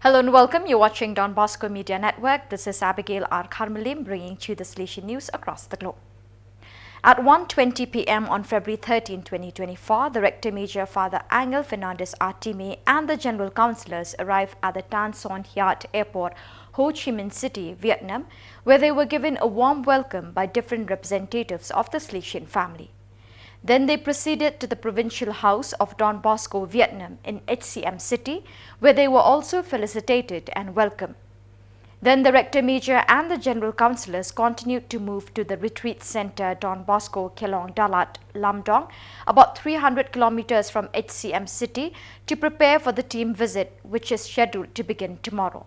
Hello and welcome. You're watching Don Bosco Media Network. This is Abigail R. Carmelim bringing to you the Salesian news across the globe. At 1:20 p.m. on February 13, 2024, the Rector Major Father Angel Fernandez Artime and the General Councillors arrived at the Tan Son Nhat Airport, Ho Chi Minh City, Vietnam, where they were given a warm welcome by different representatives of the Salesian family. Then they proceeded to the Provincial House of Don Bosco, Vietnam in HCM City, where they were also felicitated and welcomed. Then the Rector Major and the General Councillors continued to move to the Retreat Centre Don Bosco, Shillong, Dalat, Lamdong, about 300 kilometers from HCM City, to prepare for the team visit, which is scheduled to begin tomorrow.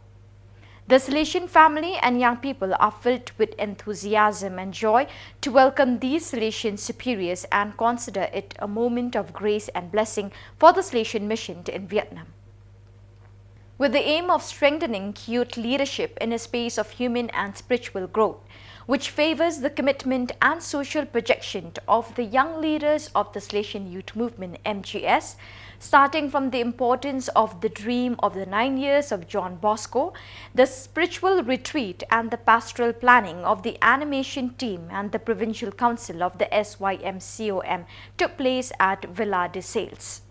The Salesian family and young people are filled with enthusiasm and joy to welcome these Salesian superiors and consider it a moment of grace and blessing for the Salesian mission in Vietnam. With the aim of strengthening youth leadership in a space of human and spiritual growth, which favors the commitment and social projection of the young leaders of the Salesian Youth Movement MGS, starting from the importance of the dream of the 9 years of John Bosco, the spiritual retreat and the pastoral planning of the animation team and the Provincial Council of the SYMCOM took place at Villa de Sales.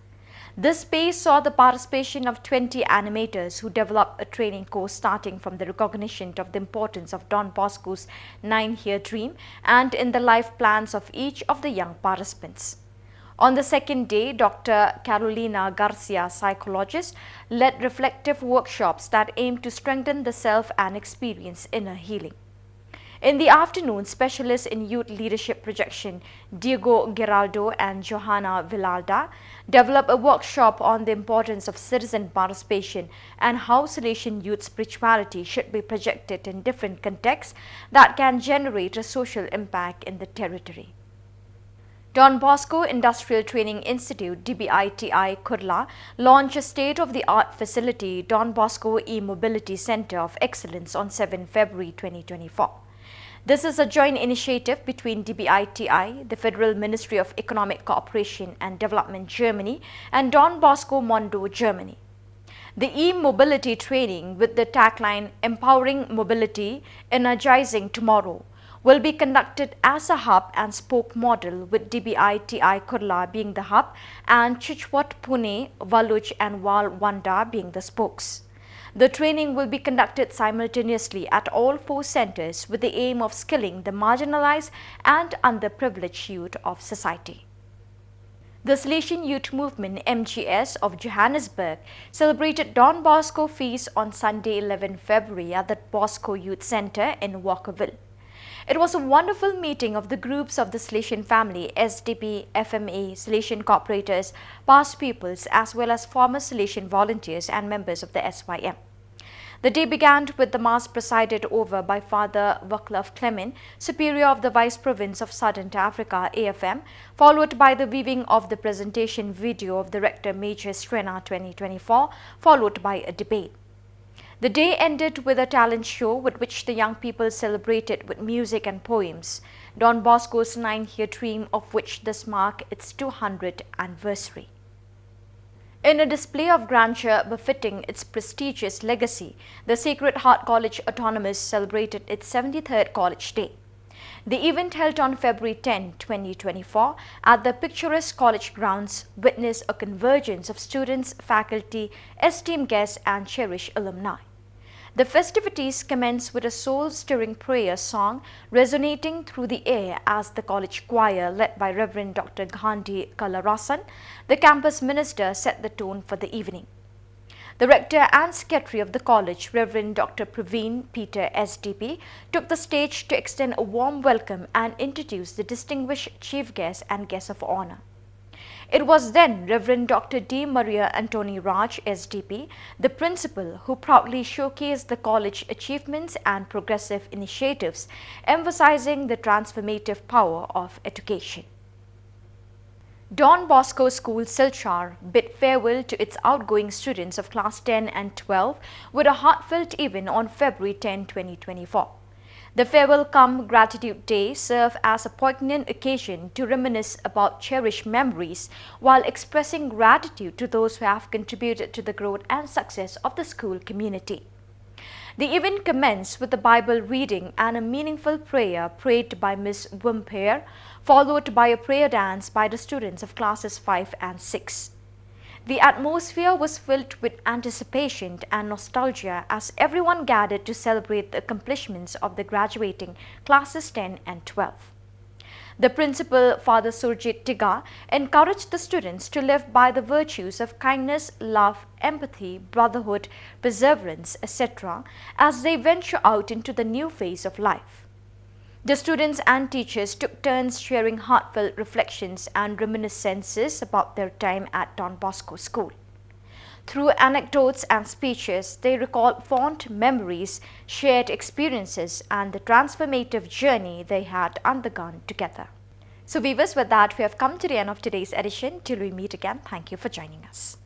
This space saw the participation of 20 animators who developed a training course starting from the recognition of the importance of Don Bosco's 9-year dream and in the life plans of each of the young participants. On the second day, Dr. Carolina Garcia, psychologist, led reflective workshops that aimed to strengthen the self and experience inner healing. In the afternoon, specialists in youth leadership projection Diego Geraldo and Johanna Villalda developed a workshop on the importance of citizen participation and how Salesian youth spirituality should be projected in different contexts that can generate a social impact in the territory. Don Bosco Industrial Training Institute (dbmnTv) Khubor launched a state-of-the-art facility, Don Bosco E-Mobility Center of Excellence, on 7 February 2024. This is a joint initiative between dbmnTv, the Federal Ministry of Economic Cooperation and Development Germany, and Don Bosco Mondo Germany. The e-mobility training, with the tagline "Empowering Mobility, Energizing Tomorrow," will be conducted as a hub and spoke model, with dbmnTv Khubor being the hub and Chichwat, Pune, Valuj and Walwanda being the spokes. The training will be conducted simultaneously at all 4 centers with the aim of skilling the marginalized and underprivileged youth of society. The Salesian Youth Movement MGS of Johannesburg celebrated Don Bosco Feast on Sunday 11 February at the Bosco Youth Center in Walkerville. It was a wonderful meeting of the groups of the Salesian family, SDP, FMA, Salesian cooperators, past pupils, as well as former Salesian volunteers and members of the SYM. The day began with the Mass presided over by Father Vaclav Clement, Superior of the Vice Province of Southern Africa, AFM, followed by the viewing of the presentation video of the Rector Major Strena 2024, followed by a debate. The day ended with a talent show with which the young people celebrated with music and poems, Don Bosco's 9-year dream, of which this marked its 200th anniversary. In a display of grandeur befitting its prestigious legacy, the Sacred Heart College Autonomous celebrated its 73rd College Day. The event, held on February 10, 2024, at the picturesque college grounds, witnessed a convergence of students, faculty, esteemed guests, and cherished alumni. The festivities commenced with a soul-stirring prayer song resonating through the air as the college choir, led by Reverend Dr. Gandhi Kalarasan, the campus minister, set the tone for the evening. The rector and secretary of the college, Reverend Dr. Praveen Peter SDP, took the stage to extend a warm welcome and introduce the distinguished chief guests and guests of honor. It was then Reverend Dr. D. Maria Antoni Raj, SDP, the principal, who proudly showcased the college achievements and progressive initiatives, emphasizing the transformative power of education. Don Bosco School Silchar bid farewell to its outgoing students of class 10 and 12 with a heartfelt event on February 10, 2024. The Farewell Cum Gratitude Day served as a poignant occasion to reminisce about cherished memories while expressing gratitude to those who have contributed to the growth and success of the school community. The event commenced with a Bible reading and a meaningful prayer prayed by Ms. Wimper, followed by a prayer dance by the students of classes 5 and 6. The atmosphere was filled with anticipation and nostalgia as everyone gathered to celebrate the accomplishments of the graduating classes 10 and 12. The principal, Father Surjit Tiga, encouraged the students to live by the virtues of kindness, love, empathy, brotherhood, perseverance, etc. as they venture out into the new phase of life. The students and teachers took turns sharing heartfelt reflections and reminiscences about their time at Don Bosco School. Through anecdotes and speeches, they recalled fond memories, shared experiences, and the transformative journey they had undergone together. So viewers, with that, we have come to the end of today's edition. Till we meet again, thank you for joining us.